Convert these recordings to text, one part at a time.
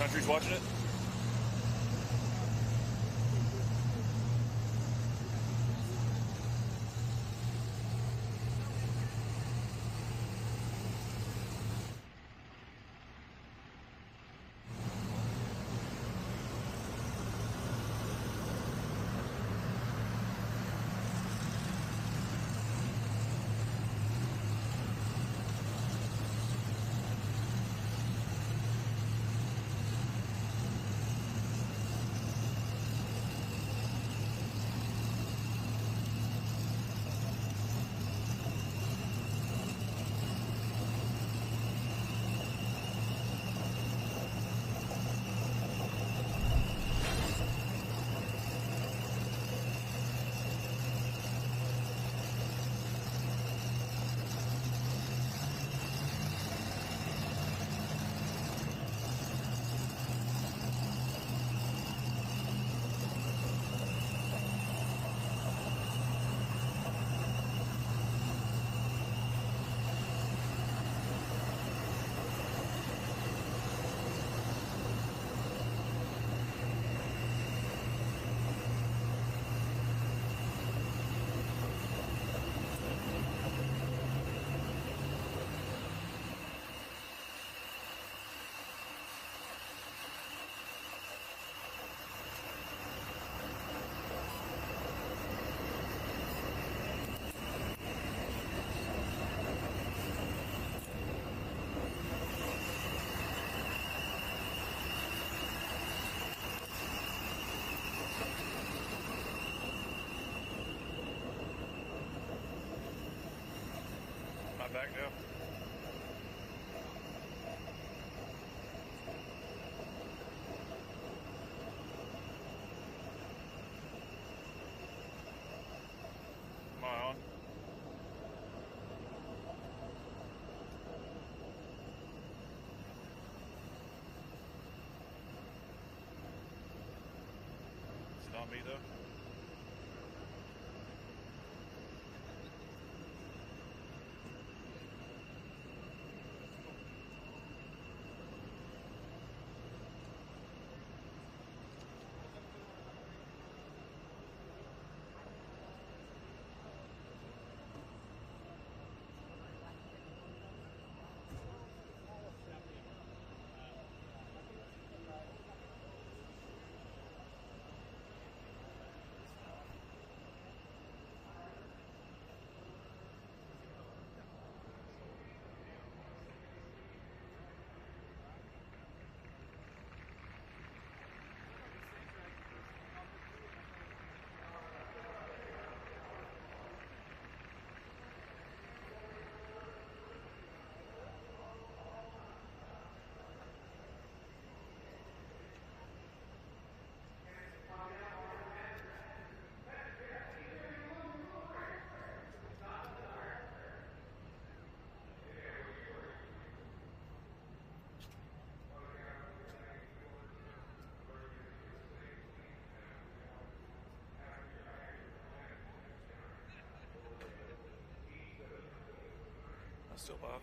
Country's watching it? Not back now. Am I on? Is it on me though? I'm still off.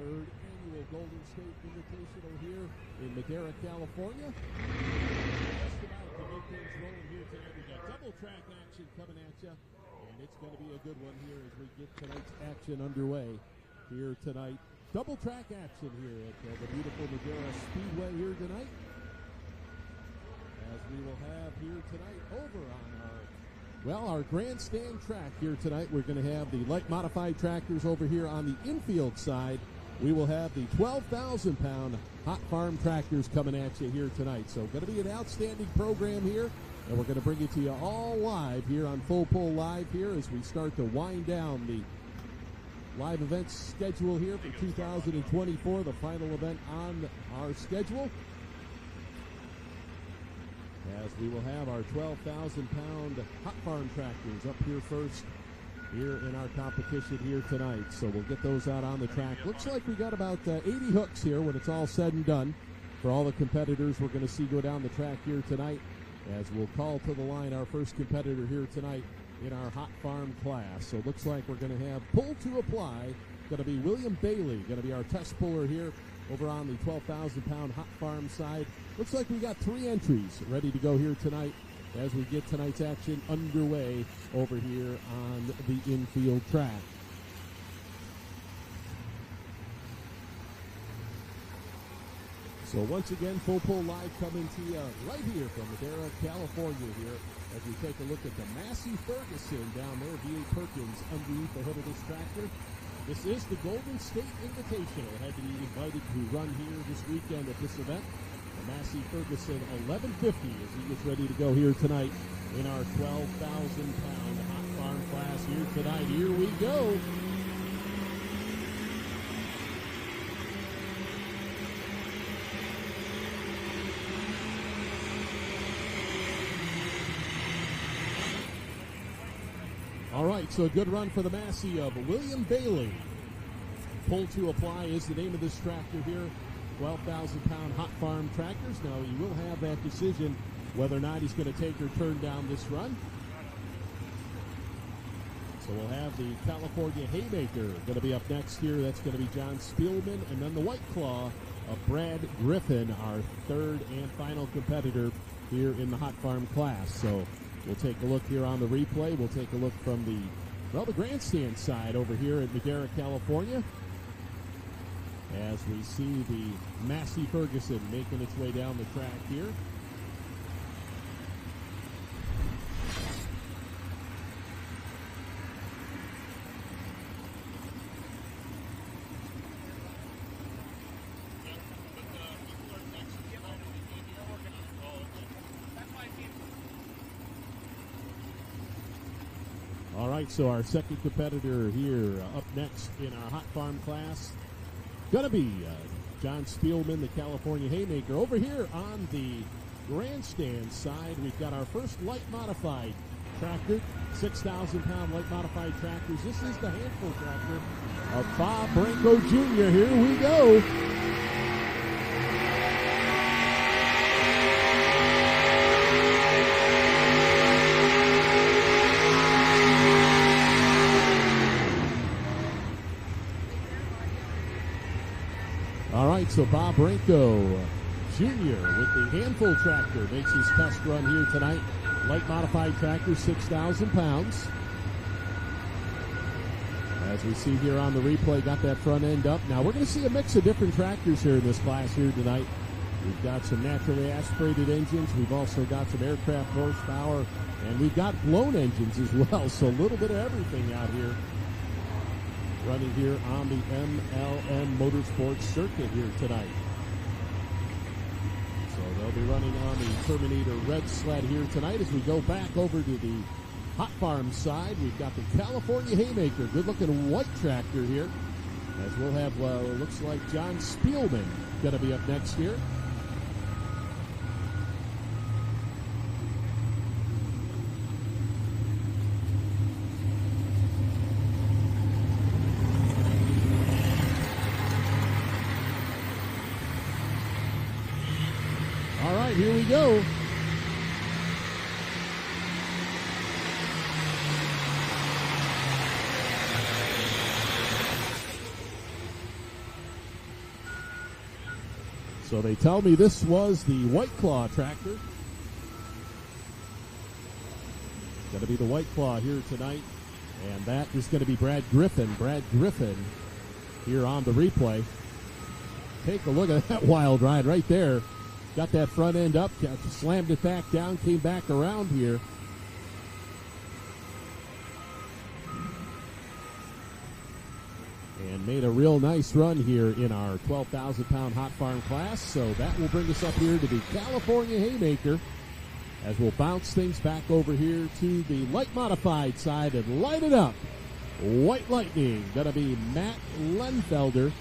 third annual Golden State Invitational here in Madera, California. Just about to get things rolling here tonight. We got double track action coming at you, and it's going to be a good one here as we get tonight's action underway here tonight. Double track action here at the beautiful Madera Speedway here tonight. As we will have here tonight over on our grandstand track here tonight. We're going to have the light modified tractors over here on the infield side. We will have the 12,000-pound hot farm tractors coming at you here tonight. So going to be an outstanding program here, and we're going to bring it to you all live here on Full Pull Live here as we start to wind down the live events schedule here for 2024, the final event on our schedule. As we will have our 12,000-pound hot farm tractors up here first here in our competition here tonight. So we'll get those out on the track. Looks like we got about 80 hooks here when it's all said and done for all the competitors we're going to see go down the track here tonight, as we'll call to the line our first competitor here tonight in our hot farm class. So it looks like we're going to have pull to apply. Going to be William Bailey, going to be our test puller here over on the 12,000-pound hot farm side. Looks like we got 3 entries ready to go here tonight as we get tonight's action underway over here on the infield track. So once again, Full Pull Live coming to you right here from Madera, California here as we take a look at the Massey Ferguson down there, V8 Perkins underneath the hood of this tractor. This is the Golden State Invitational. Had to be invited to run here this weekend at this event. The Massey Ferguson 1150 as he gets ready to go here tonight in our 12,000-pound hot farm class here tonight. Here we go. All right, so a good run for the Massey of William Bailey. Pull to apply is the name of this tractor here. 12,000-pound hot farm tractors. Now he will have that decision whether or not he's going to take or turn down this run. So we'll have the California Haymaker going to be up next here. That's going to be John Spielman, and then the White Claw of Brad Griffin, our third and final competitor here in the hot farm class. So we'll take a look here on the replay. We'll take a look from the grandstand side over here at Madera, California, as we see the Massey Ferguson making its way down the track here. All right, so our second competitor here up next in our hot farm class, going to be John Spielman, the California Haymaker. Over here on the grandstand side, we've got our first light modified tractor, 6,000-pound light modified tractors. This is the handful tractor of Bob Branco Jr. Here we go. All right, so Bob Branco Jr. with the handful tractor makes his test run here tonight. Light modified tractor, 6,000 pounds. As we see here on the replay, got that front end up. Now we're going to see a mix of different tractors here in this class here tonight. We've got some naturally aspirated engines. We've also got some aircraft horsepower, and we've got blown engines as well. So a little bit of everything out here running here on the MLM Motorsports circuit here tonight. So they'll be running on the Terminator Red Sled here tonight. As we go back over to the hot farm side, we've got the California Haymaker, good-looking white tractor here. As we'll have, looks like John Spielman going to be up next here. All right, here we go. So they tell me this was the White Claw tractor. Going to be the White Claw here tonight. And that is going to be Brad Griffin. Brad Griffin here on the replay. Take a look at that wild ride right there. Got that front end up, slammed it back down, came back around here. And made a real nice run here in our 12,000-pound hot farm class. So that will bring us up here to the California Haymaker, as we'll bounce things back over here to the light modified side and light it up. White Lightning, gonna be Matt Lenfelder,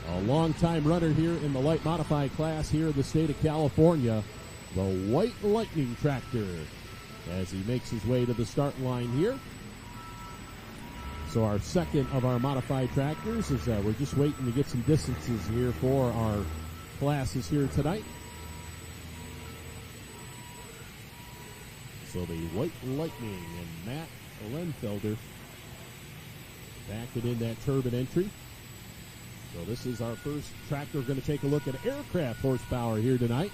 a longtime runner here in the light modified class here in the state of California. The White Lightning tractor, as he makes his way to the start line here. So our second of our modified tractors is we're just waiting to get some distances here for our classes here tonight. So the White Lightning and Matt Lenfelder backing in that turbine entry. So this is our first tractor. We're going to take a look at aircraft horsepower here tonight.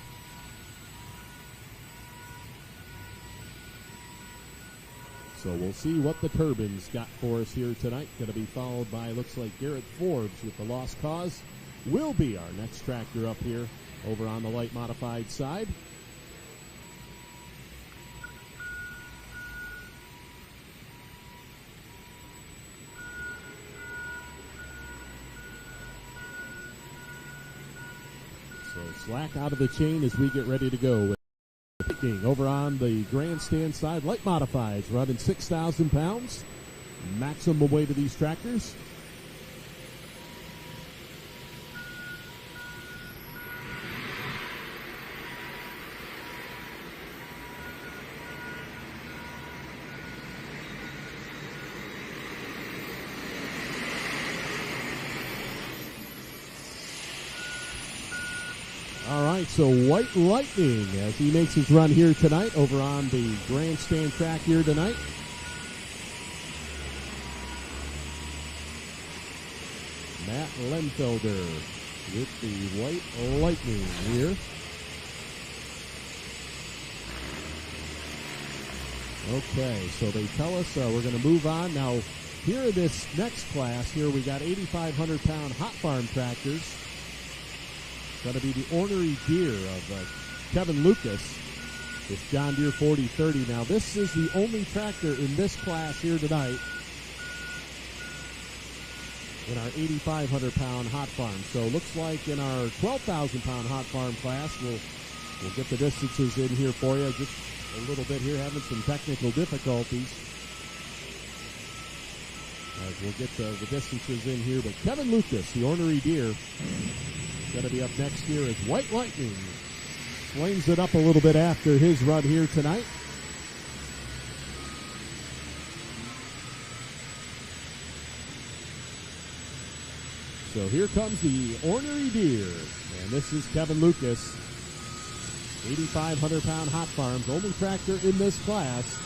So we'll see what the turbines got for us here tonight. Going to be followed by, looks like, Garrett Forbes with the Lost Cause. Will be our next tractor up here over on the light modified side. So slack out of the chain as we get ready to go. Over on the grandstand side, light modifieds running 6,000 pounds. Maximum weight of these tractors. All right, so White Lightning as he makes his run here tonight over on the grandstand track here tonight. Matt Lenfelder with the White Lightning here. Okay, so they tell us we're going to move on. Now, here in this next class here, we got 8,500-pound hot farm tractors. Going to be the ornery deer of Kevin Lucas, this John Deere 4030. Now, this is the only tractor in this class here tonight in our 8,500-pound hot farm. So, looks like in our 12,000-pound hot farm class, we'll get the distances in here for you. Just a little bit here, having some technical difficulties as we'll get the distances in here. But Kevin Lucas, the ornery deer, going to be up next here as White Lightning flames it up a little bit after his run here tonight. So here comes the ornery deer, and this is Kevin Lucas, 8,500-pound hot farms, only tractor in this class.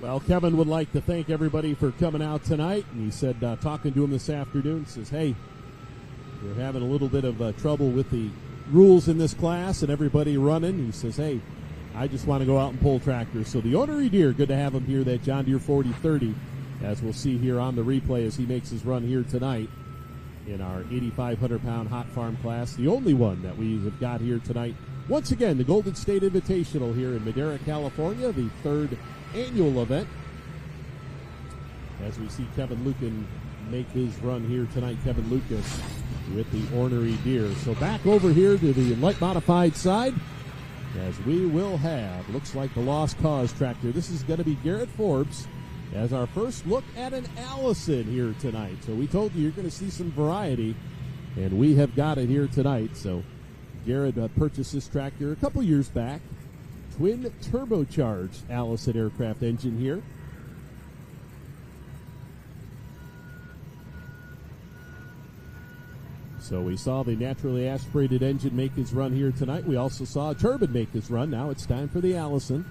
Well, Kevin would like to thank everybody for coming out tonight. And he said, talking to him this afternoon, says, hey, we're having a little bit of trouble with the rules in this class and everybody running. He says, hey, I just want to go out and pull tractors. So the ornery deer, good to have him here, that John Deere 4030, as we'll see here on the replay as he makes his run here tonight in our 8,500-pound hot farm class, the only one that we have got here tonight. Once again, the Golden State Invitational here in Madera, California, the third annual event. As we see Kevin Lucan make his run here tonight, Kevin Lucas with the ornery deer. So back over here to the light modified side as we will have, looks like the Lost Cause tractor. This is going to be Garrett Forbes as our first look at an Allison here tonight. So we told you you're going to see some variety, and we have got it here tonight. So Garrett purchased this tractor a couple years back twin turbocharged Allison aircraft engine here. So we saw the naturally aspirated engine make his run here tonight. We also saw a turbine make his run. Now it's time for the Allison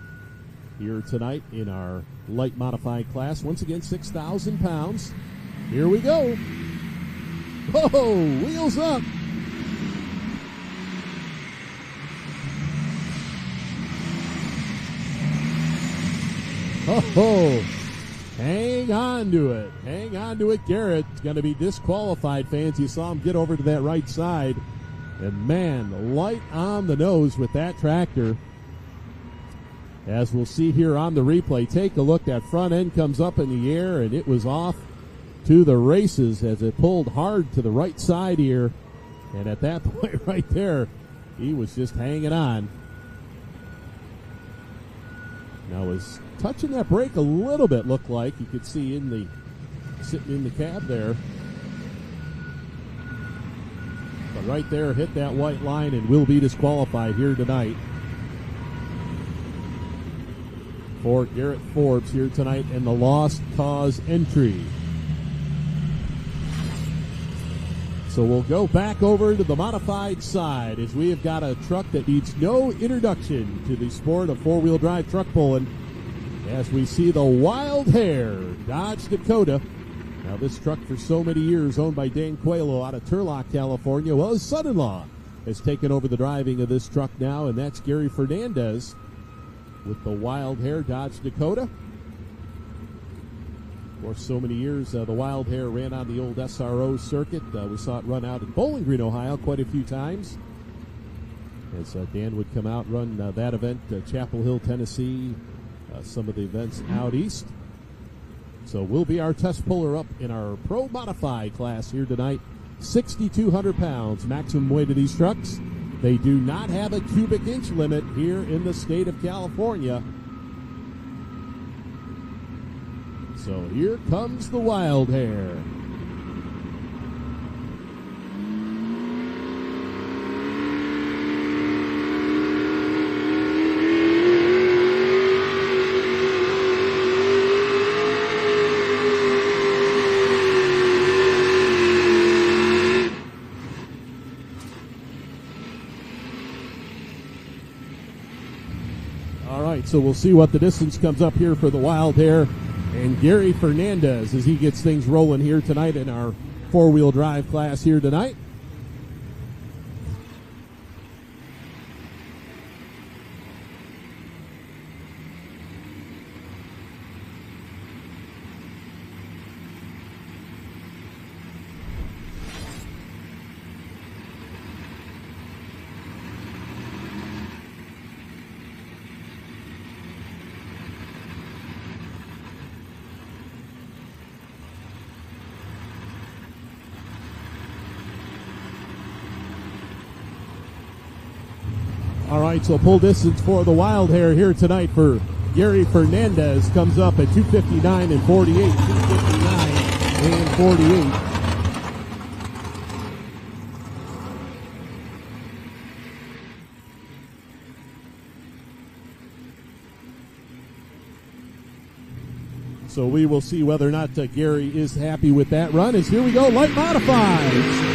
here tonight in our light modified class. Once again, 6,000 pounds. Here we go. Whoa, wheels up. Oh, hang on to it. Hang on to it. Garrett's going to be disqualified, fans. You saw him get over to that right side. And, man, light on the nose with that tractor. As we'll see here on the replay, take a look. That front end comes up in the air, and it was off to the races as it pulled hard to the right side here. And at that point right there, he was just hanging on. Now was touching that brake a little bit, looked like. You could see sitting in the cab there. But right there, hit that white line and will be disqualified here tonight. For Garrett Forbes here tonight in the lost cause entry. So we'll go back over to the modified side as we have got a truck that needs no introduction to the sport of four-wheel drive truck pulling. As we see the Wild Hare Dodge Dakota. Now this truck for so many years owned by Dan Coelho out of Turlock, California. Well, his son-in-law has taken over the driving of this truck now, and that's Gary Fernandez with the Wild Hare Dodge Dakota. For so many years, the Wild Hare ran on the old SRO circuit. We saw it run out in Bowling Green, Ohio quite a few times. As Dan would come out, run that event, Chapel Hill, Tennessee, some of the events out east. So we'll be our test puller up in our Pro Modified class here tonight. 6,200 pounds maximum weight of these trucks. They do not have a cubic inch limit here in the state of California. So here comes the Wild Hare. All right, so we'll see what the distance comes up here for the Wild Hare. And Gary Fernandez as he gets things rolling here tonight in our four-wheel drive class here tonight. All right, so pull distance for the Wild Hare here tonight for Gary Fernandez comes up at 2:59 and 48. 2:59 and 48. So we will see whether or not Gary is happy with that run. As here we go, light modifieds.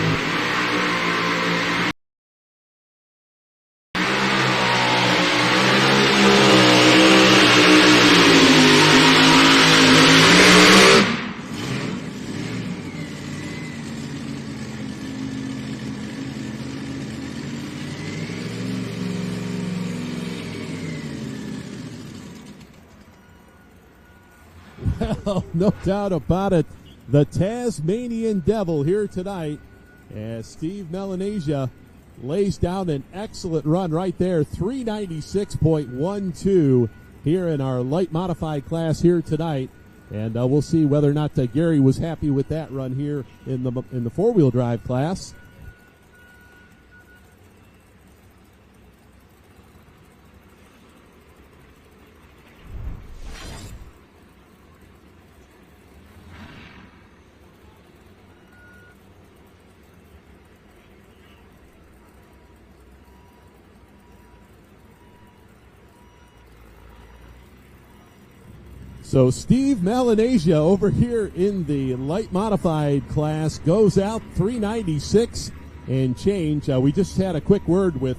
Well, no doubt about it. The Tasmanian Devil here tonight as Steve Melanesia lays down an excellent run right there. 396.12 here in our light modified class here tonight. And we'll see whether or not Gary was happy with that run here in the four-wheel drive class. So Steve Malinasia over here in the light modified class goes out 396 and change. We just had a quick word with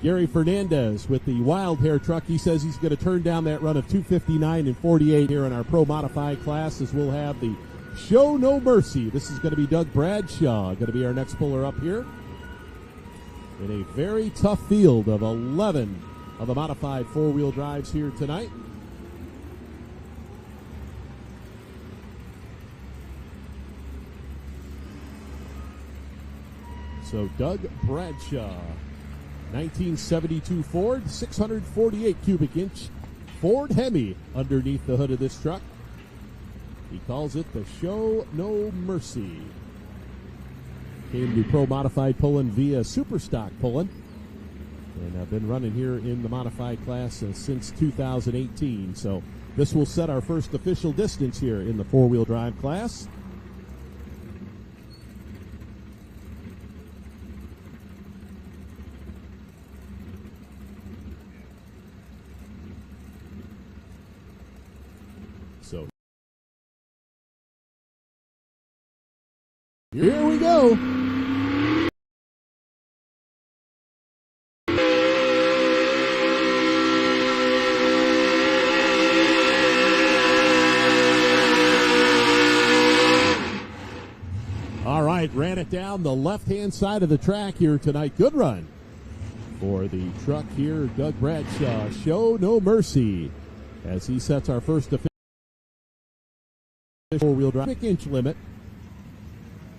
Gary Fernandez with the Wild Hair truck. He says he's going to turn down that run of 259 and 48 here in our pro modified class, as we'll have the Show No Mercy. This is going to be Doug Bradshaw, going to be our next puller up here in a very tough field of 11 of the modified four-wheel drives here tonight. So Doug Bradshaw, 1972 Ford, 648 cubic inch Ford Hemi underneath the hood of this truck. He calls it the Show No Mercy. Came to pro modified pulling via Superstock pulling, and I've been running here in the modified class since 2018. So this will set our first official distance here in the four-wheel drive class. So here we go. All right, ran it down the left-hand side of the track here tonight. Good run for the truck here, Doug Bradshaw. Show No Mercy as he sets our first official four-wheel drive inch limit.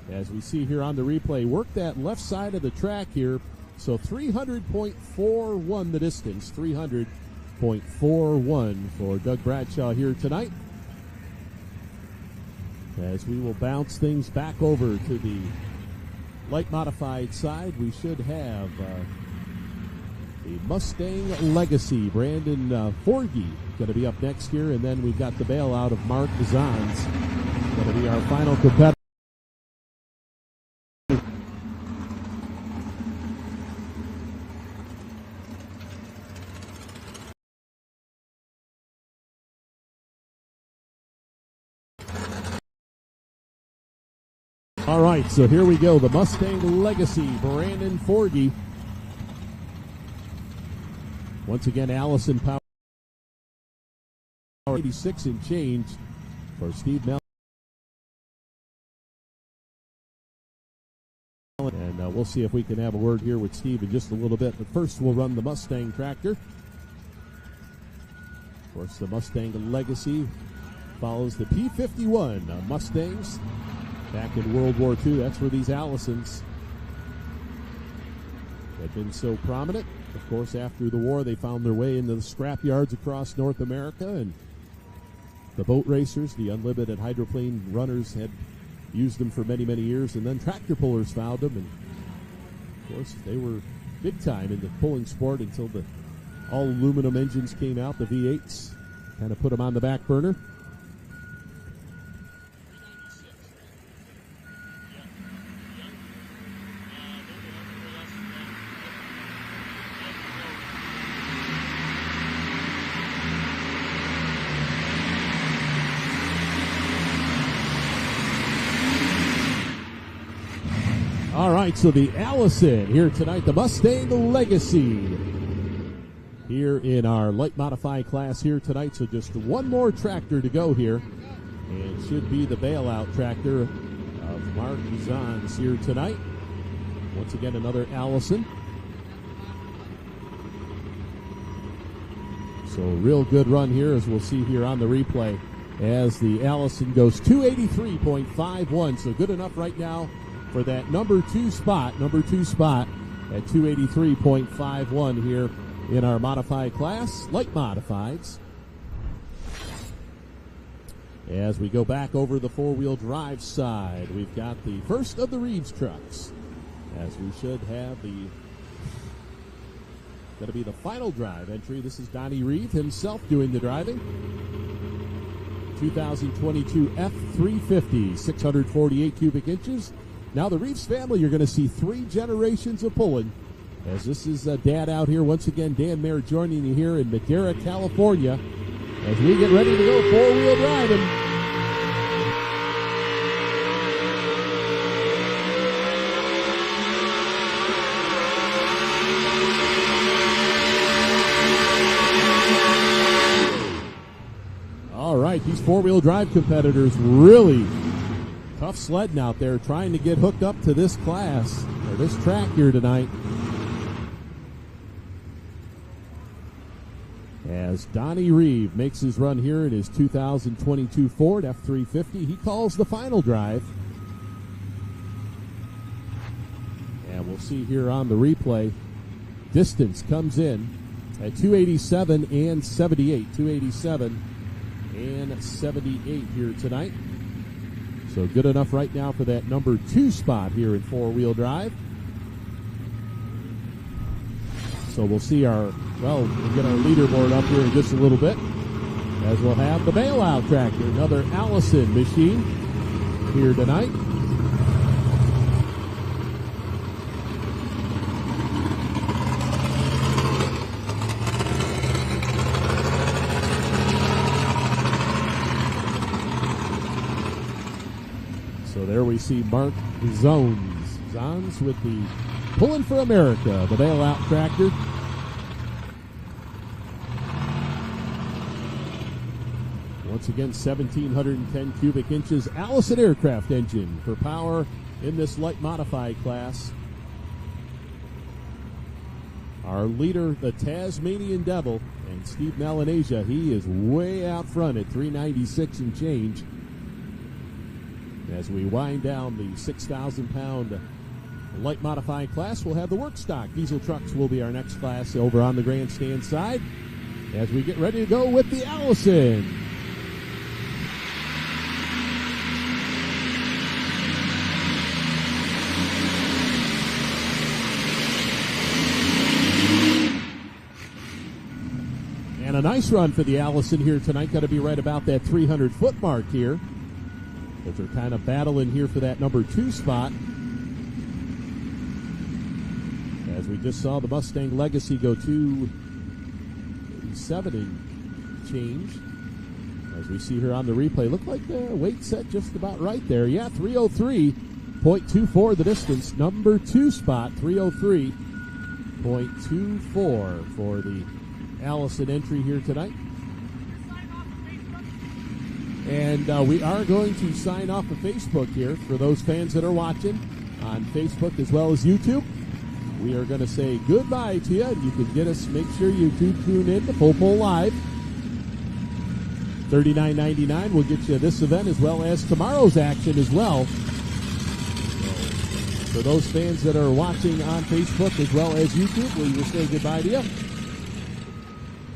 As we see here on the replay, work that left side of the track here. So 300.41 the distance, 300.41 for Doug Bradshaw here tonight. As we will bounce things back over to the light modified side, we should have the Mustang Legacy, Brandon Forgy, going to be up next here, and then we've got the bailout of Mark Zans, going to be our final competitor. All right, so here we go. The Mustang Legacy, Brandon Forgy. Once again, Allison Power, 86 and change for Steve Mel. And we'll see if we can have a word here with Steve in just a little bit. But first, we'll run the Mustang tractor. Of course, the Mustang Legacy follows the P-51 Mustangs. Back in World War II, that's where these Allisons had been so prominent. Of course, after the war, they found their way into the scrap yards across North America, and the boat racers, the unlimited hydroplane runners, had used them for many, many years, and then tractor pullers found them, and of course, they were big time in the pulling sport until the all aluminum engines came out, the V8s, kind of put them on the back burner. All right, so the Allison here tonight, the Mustang Legacy here in our light modified class here tonight. So just one more tractor to go here, and should be the bailout tractor of Mark Zans here tonight. Once again, another Allison. So real good run here, as we'll see here on the replay, as the Allison goes 283.51. So good enough right now for that number two spot at 283.51 here in our modified class, light modifieds. As we go back over the four-wheel drive side, we've got the first of the Reeves trucks, as we should have going to be the final drive entry. This is Donnie Reeve himself doing the driving. 2022 F350, 648 cubic inches. Now the Reeves family, you're going to see three generations of pulling, as this is Dad out here once again. Dan Mayer joining you here in Madera, California, as we get ready to go four-wheel driving. All right, these four-wheel drive competitors really tough sledding out there trying to get hooked up to this class, or this track here tonight. As Donnie Reeve makes his run here in his 2022 Ford F350, he calls the final drive. And we'll see here on the replay, distance comes in at 287 and 78. 287 and 78 here tonight. So good enough right now for that number 2 spot here in four-wheel drive. So we'll see we'll get our leaderboard up here in just a little bit, as we'll have the bailout tractor, another Allison machine here tonight. So there we see Mark Zons with the Pulling for America, the bailout tractor. Once again, 1,710 cubic inches Allison aircraft engine for power in this light modified class. Our leader, the Tasmanian Devil, and Steve Melanesia, he is way out front at 396 and change. As we wind down the 6,000-pound light modified class, we'll have the Workstock diesel trucks will be our next class over on the grandstand side as we get ready to go with the Allison. And a nice run for the Allison here tonight. Got to be right about that 300-foot mark here, as they're kind of battling here for that number 2 spot. As we just saw the Mustang Legacy go 287 and change. As we see here on the replay, looked like the weight set just about right there. Yeah, 303.24 the distance. Number 2 spot, 303.24 for the Allison entry here tonight. And we are going to sign off of Facebook here for those fans that are watching on Facebook as well as YouTube. We are going to say goodbye to you. You can get us, make sure you tune in to Full Pull Live. $39.99 will get you this event as well as tomorrow's action as well. For those fans that are watching on Facebook as well as YouTube, we will say goodbye to you.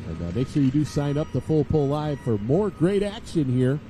And make sure you do sign up to Full Pull Live for more great action here